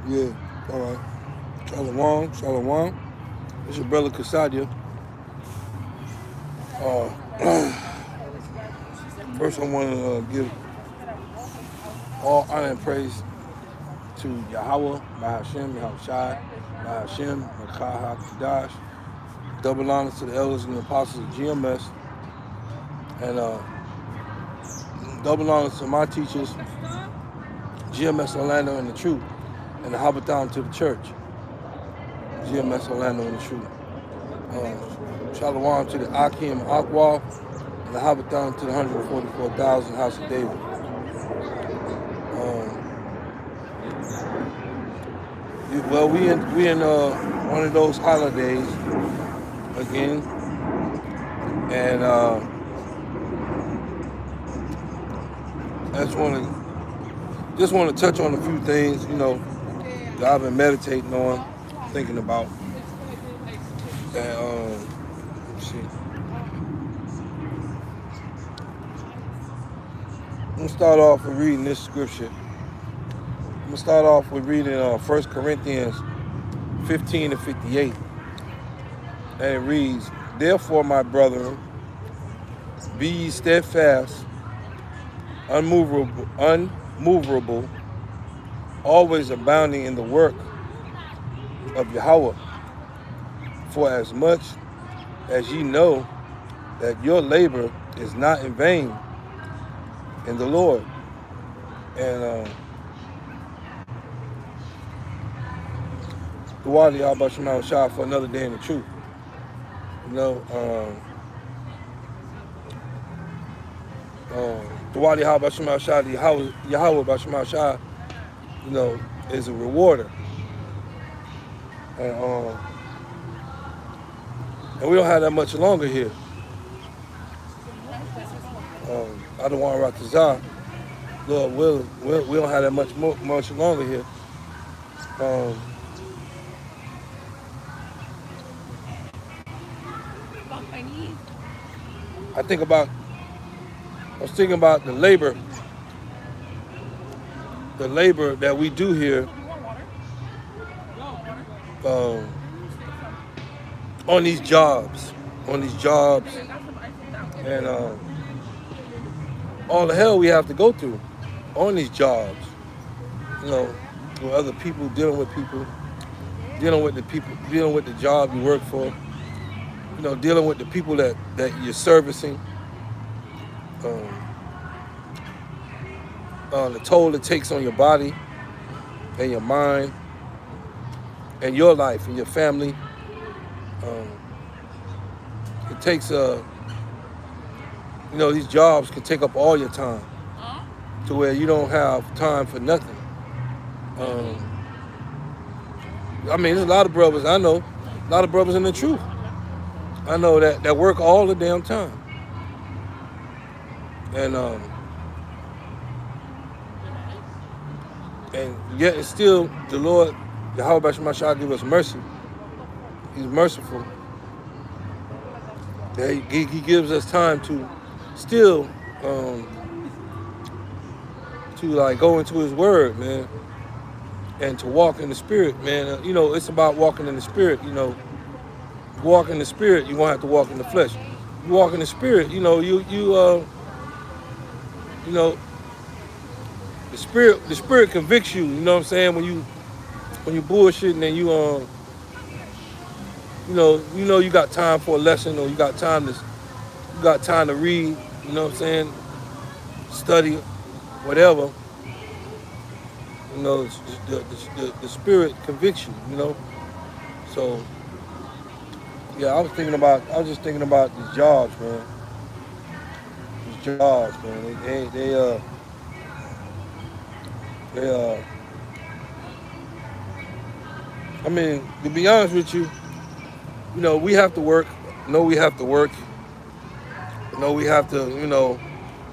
Yeah, all right. Shalom, shalom. It's your brother Kasadia. First, I want to give all honor and praise to Yahweh, Bahashem, Yahushai, Bahashem, 𝐤𝐤𝐃𝐉𝐄. Double honor to the elders and the apostles of GMS. And double honor to my teachers, GMS Orlando and the Truth. And the Habbathon to the church, GMS Orlando and the Truth. Shalom to the 𝐤𝐤𝐃𝐉𝐄 and the Habbathon to the 144,000 House of David. Well, we in one of those holidays again, and I just want to touch on a few things, that I've been meditating on, thinking about. And let's see. I'm gonna start off with reading this scripture. I'm gonna start off with reading 1 Corinthians 15-58. And it reads, "Therefore, my brethren, be ye steadfast, unmovable, always abounding in the work of Yahweh, for as much as ye know that your labor is not in vain in the Lord." And 𝐤𝐤𝐃𝐉𝐄 Yahushua for another day in the truth. 𝐤𝐤𝐃𝐉𝐄 Yahweh Bashimashah, is a rewarder. And we don't have that much longer here. I don't want to rock the Zah. Lord willing, we don't have that much longer here. I was thinking about the labor that we do here on these jobs, and all the hell we have to go through on these jobs, with other people, dealing with the job you work for, dealing with the people that you're servicing, the toll it takes on your body and your mind and your life and your family. It takes these jobs can take up all your time to where you don't have time for nothing. There's a lot of brothers I know, a lot of brothers in the truth I know that work all the damn time. And yet it's still the Lord, Yahweh Bashimashah, give us mercy. He's merciful. He gives us time to still to go into His Word, man, and to walk in the Spirit, man. It's about walking in the Spirit. Walk in the Spirit, you won't have to walk in the flesh. You walk in the Spirit, the Spirit convicts you. You know what I'm saying? When you bullshitting and you got time for a lesson, or you got time to read. You know what I'm saying? Study, whatever. The Spirit convicts you. So yeah, I was just thinking about these jobs, man. These jobs, man. They, I mean, to be honest with you, we have to work. No, we have to work. No, we have to,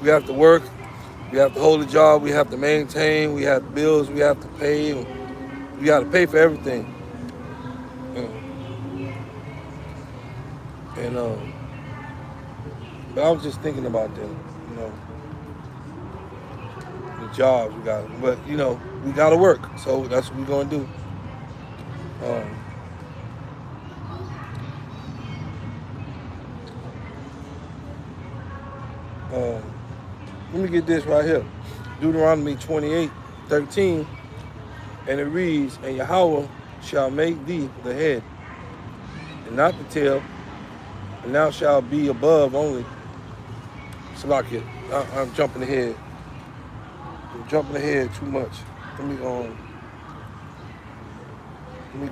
we have to work. We have to hold a job. We have to maintain. We have bills. We have to pay. We got to pay for everything. You know. And but I was just thinking about them. The jobs we got. But we got to work. So that's what we're gonna do. Um, um, let me get this right here. Deuteronomy 28:13, and it reads, "And Yahweh shall make thee the head, and not the tail, and thou shalt be above only." Salakia, I'm jumping ahead. I'm jumping ahead too much. Let me go. Let me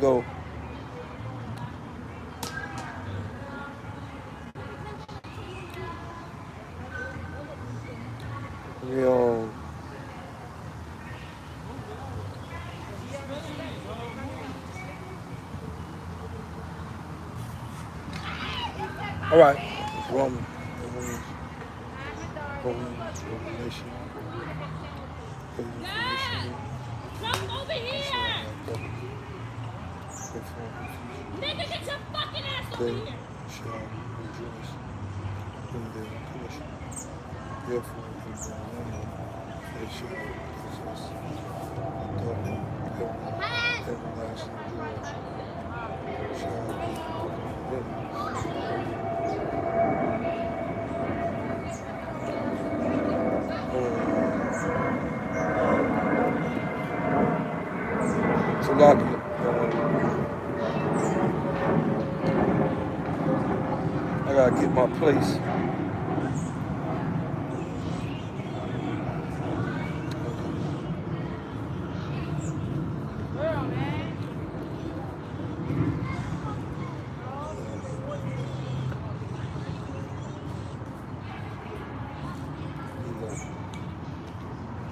all right. Roman, Revelation. Come over here! Nigga, get your fucking ass over here! Shall rejoice in their portion. Therefore, in the land they shall possess the everlasting joy shall be them. Salakia. I gotta get my place.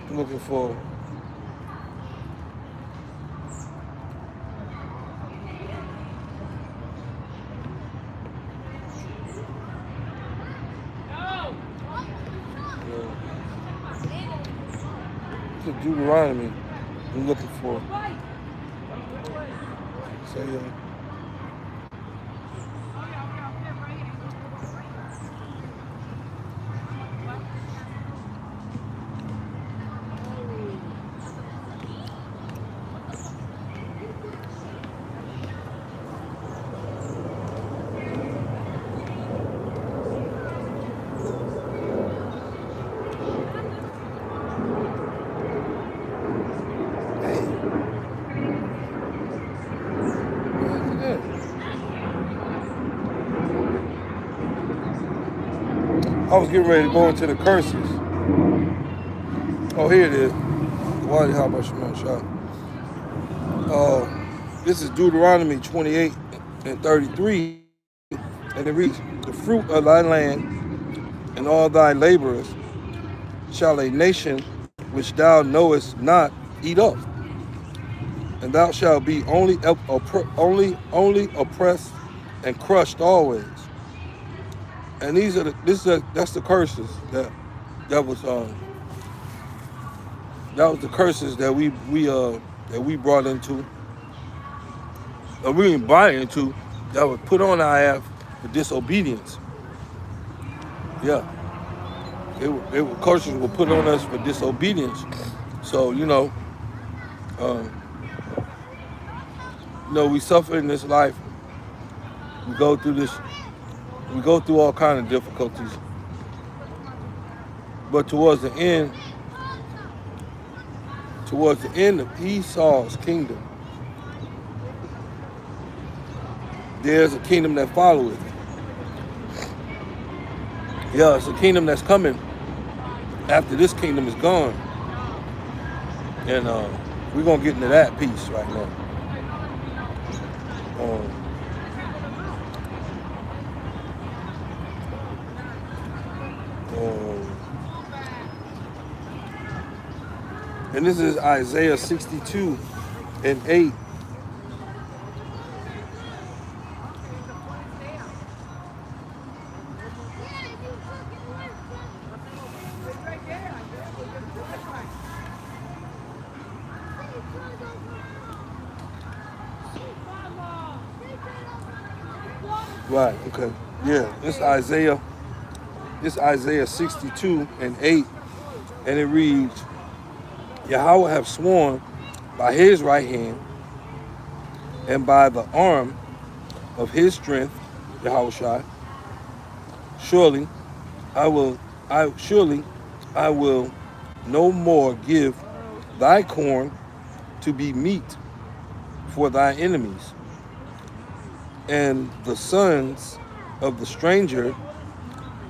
I'm looking for Deuteronomy. I'm looking for. Say I was getting ready to go into the curses. Oh, here it is. Why? How much shot? This is Deuteronomy 28:33, and it reads, "The fruit of thy land and all thy laborers shall a nation which thou knowest not eat up, and thou shalt be only oppressed and crushed always." And that's the curses that was the curses that we brought into, that we didn't buy into, that was put on our ass for disobedience. Yeah, curses were put on us for disobedience. So we suffer in this life. We go through this. We go through all kinds of difficulties. But towards the end of Esau's kingdom, there's a kingdom that followeth. Yeah, it's a kingdom that's coming after this kingdom is gone. And we're going to get into that piece right now. And this is Isaiah 62 and 8. Right, okay. Yeah, this Isaiah 62 and 8. And it reads, Yahweh have sworn by his right hand and by the arm of his strength, Yahushua, surely I will no more give thy corn to be meat for thy enemies, and the sons of the stranger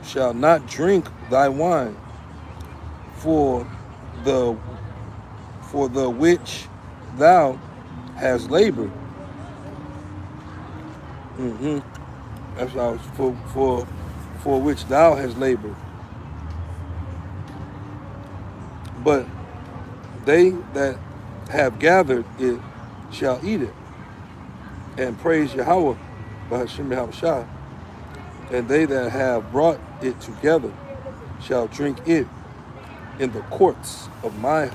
shall not drink thy wine, for the which thou hast labored. That's how it's for which thou hast labored. But they that have gathered it shall eat it, and praise Yahweh by Hashem Yahushua. And they that have brought it together shall drink it in the courts of my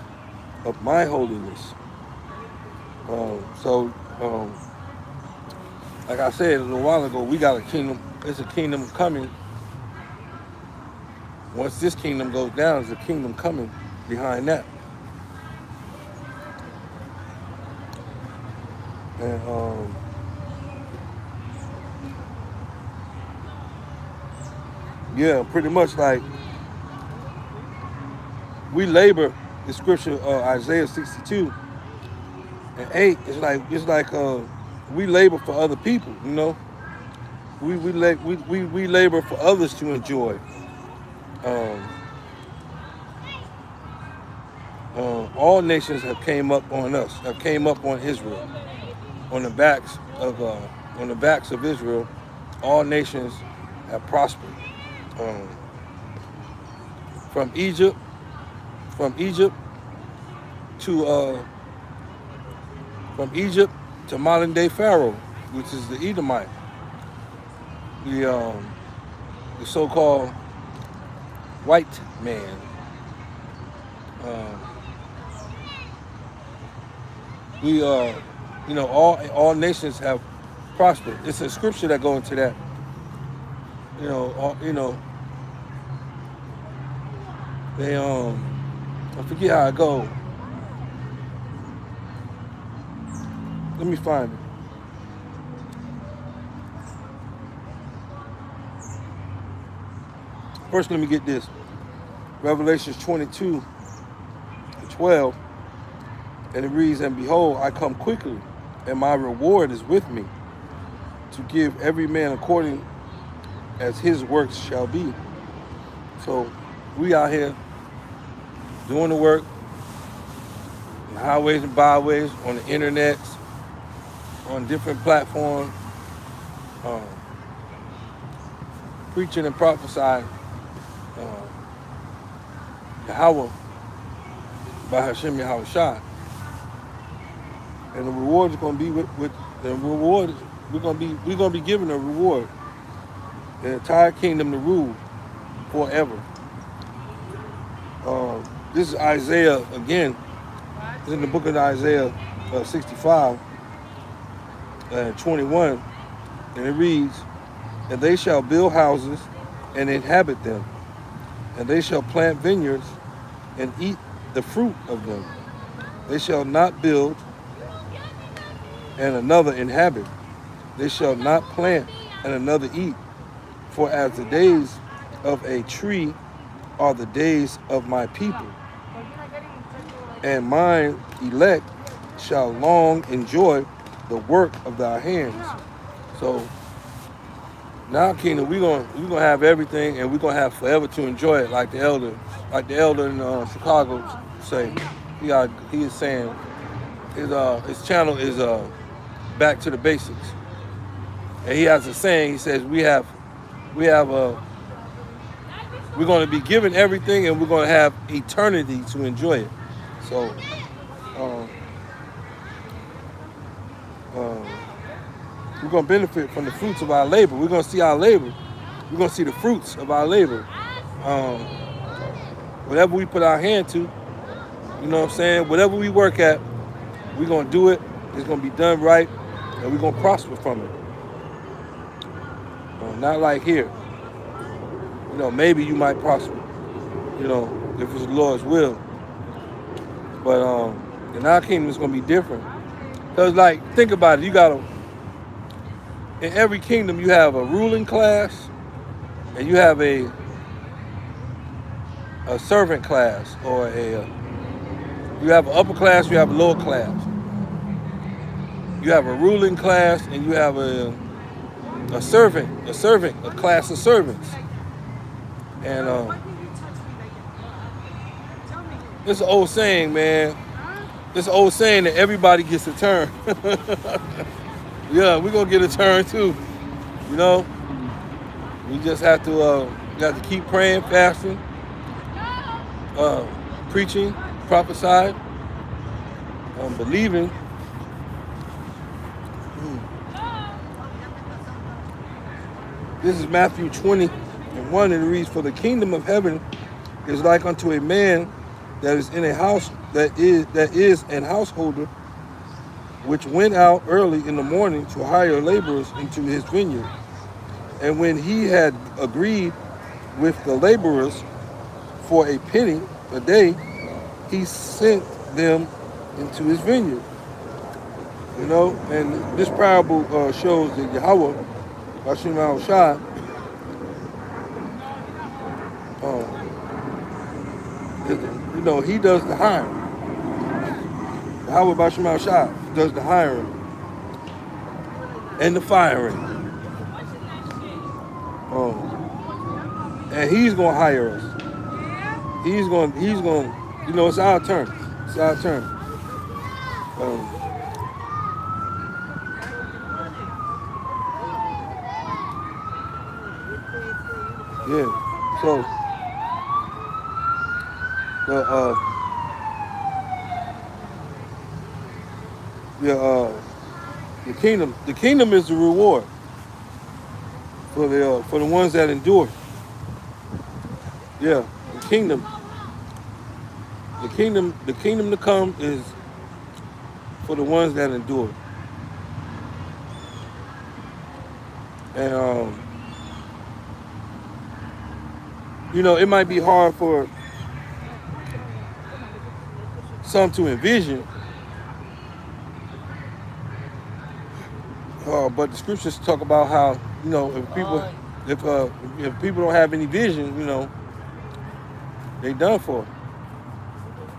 holiness. Like I said a little while ago, we got a kingdom. It's a kingdom coming. Once this kingdom goes down, there's a kingdom coming behind that. And yeah, pretty much like we labor. The scripture, Isaiah 62 and 8, it's like we labor for other people, you know. We labor for others to enjoy. All nations have came up on us, have came up on Israel, on the backs of Israel. All nations have prospered. From Egypt to modern day Pharaoh, which is the Edomite, the so-called white man. All nations have prospered. It's a scripture that go into that. I forget how it goes. Let me find it. First, let me get this. Revelations 22:12. And it reads, and behold, I come quickly, and my reward is with me, to give every man according as his works shall be. So we out here doing the work, in the highways and byways, on the internet, on different platforms, preaching and prophesying Yahweh by Hashem Yahushua. And the reward is going to be with the reward. We're going to be given a reward, the entire kingdom to rule forever. This is Isaiah again. It's in the book of Isaiah 65 and 21, and it reads, and they shall build houses and inhabit them, and they shall plant vineyards and eat the fruit of them. They shall not build and another inhabit. They shall not plant and another eat. For as the days of a tree are the days of my people, and mine elect shall long enjoy the work of thy hands. So now, Kingdom, we're gonna have everything, and we're gonna have forever to enjoy it, like the elder in Chicago say. He is saying his channel is back to the basics, and he has a saying. He says we're going to be given everything, and we're going to have eternity to enjoy it. So, um, um, we're going to benefit from the fruits of our labor. We're going to see our labor. We're going to see the fruits of our labor. Um, whatever we put our hand to, you know what I'm saying? Whatever we work at, we're going to do it. It's going to be done right, and we're going to prosper from it. Not like here. You know, maybe you might prosper, you know, if it's the Lord's will. But in our kingdom, it's going to be different. Because, like, think about it. You got in every kingdom, you have a ruling class, and you have a servant class, or you have an upper class, you have a lower class. You have a ruling class, and you have a class of servants. And it's an old saying, man. It's an old saying that everybody gets a turn. Yeah, we're gonna get a turn too. You know, we just have to keep praying, fasting, preaching, prophesying, believing. This is Matthew 20:1, and it reads, "For the kingdom of heaven is like unto a man that is in a house that is an householder, which went out early in the morning to hire laborers into his vineyard. And when he had agreed with the laborers for a penny a day, he sent them into his vineyard." You know, and this parable shows that Yahweh, Hashem Shai, you know, he does the hiring. Yahweh Hashem Shai does the hiring and the firing. And he's gonna hire us. He's gonna, you know, it's our turn. It's our turn. Yeah. So the kingdom is the reward for the ones that endure. Yeah, the kingdom to come is for the ones that endure. And you know, it might be hard for some to envision, but the scriptures talk about how, you know, if people don't have any vision, you know, they done for.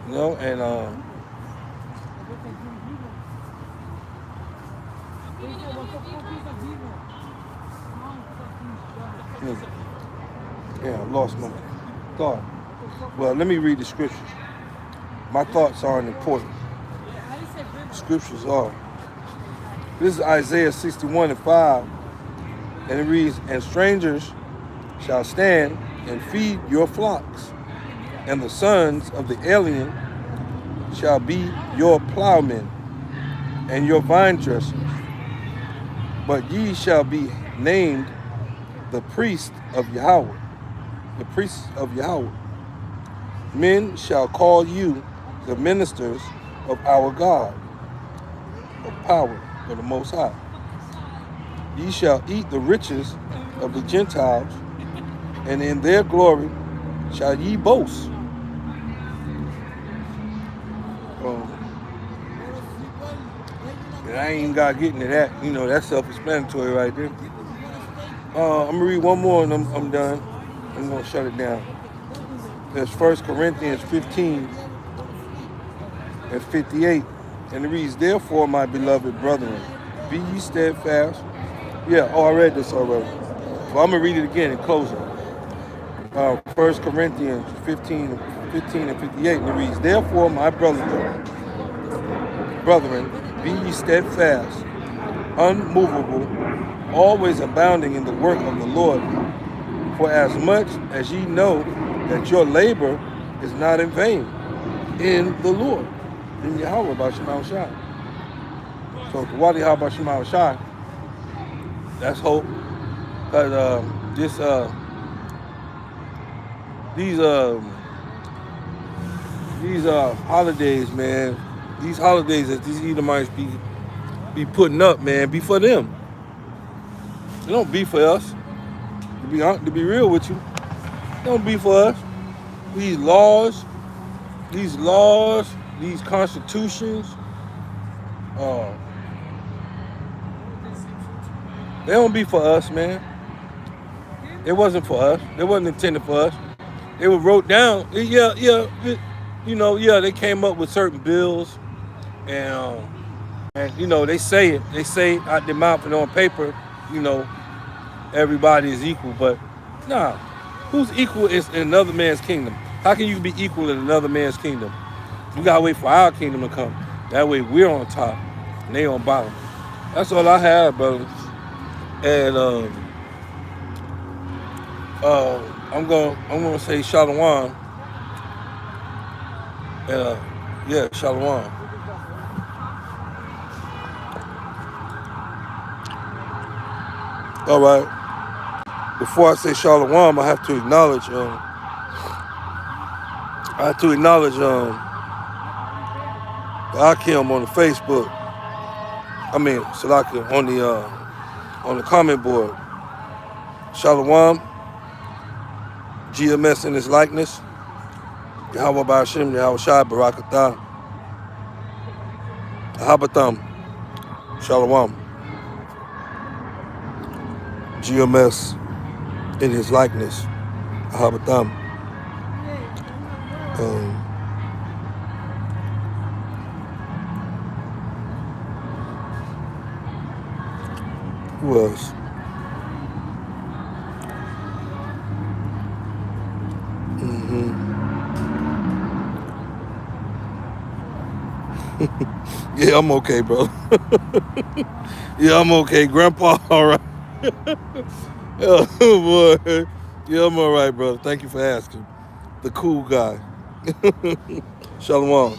You know, and yeah, I lost my thought. Well, let me read the scriptures. My thoughts aren't important. Scriptures are. This is Isaiah 61:5, and it reads, "And strangers shall stand and feed your flocks, and the sons of the alien shall be your plowmen and your vine dressers. But ye shall be named the priest of Yahweh, the priests of Yahweh. Men shall call you the ministers of our God, of power, of the Most High. Ye shall eat the riches of the Gentiles, and in their glory shall ye boast." And I ain't even got to get into that. You know, that's self-explanatory right there. I'm going to read one more and I'm done. I'm going to shut it down. There's 1 Corinthians 15:58. And it reads, "Therefore, my beloved brethren, be ye steadfast." Yeah, I read this already. Well, I'm going to read it again and close it. 1 Corinthians 15 and 58. And it reads, "Therefore, my brethren, be ye steadfast, unmovable, always abounding in the work of the Lord, for as much as ye know that your labor is not in vain in the Lord, in Yahweh by Shema Shai. So 𝐤𝐤𝐄𝐉 by Shema Shai, that's hope. Cause these holidays, man, these holidays that these Edomites be putting up, man, be for them. They don't be for us. To be real with you, they don't be for us. These laws, these constitutions, they don't be for us, man. It wasn't for us. They wasn't intended for us. They were wrote down. Yeah, they came up with certain bills, and they say it. They say out their mouth and on paper, everybody is equal. But nah, who's equal is in another man's kingdom? How can you be equal in another man's kingdom? We gotta wait for our kingdom to come. That way we're on top and they on bottom. That's all I have, brother. And I'm gonna say Shalom. Yeah, Shalom. All right. Before I say Shalom, I have to acknowledge Akim on the Facebook. I mean, Salakia on the comment board. Shalom, GMS in his likeness. Yahweh Ba'ashem, Yahweh Shai, Barakatah. Ahabatam, Shalom. GMS in his likeness. Ahabatam. Who else? Yeah, I'm okay, bro. Yeah, I'm okay. Grandpa, all right. Oh, boy. Yeah, I'm all right, brother. Thank you for asking. The cool guy. Shalom.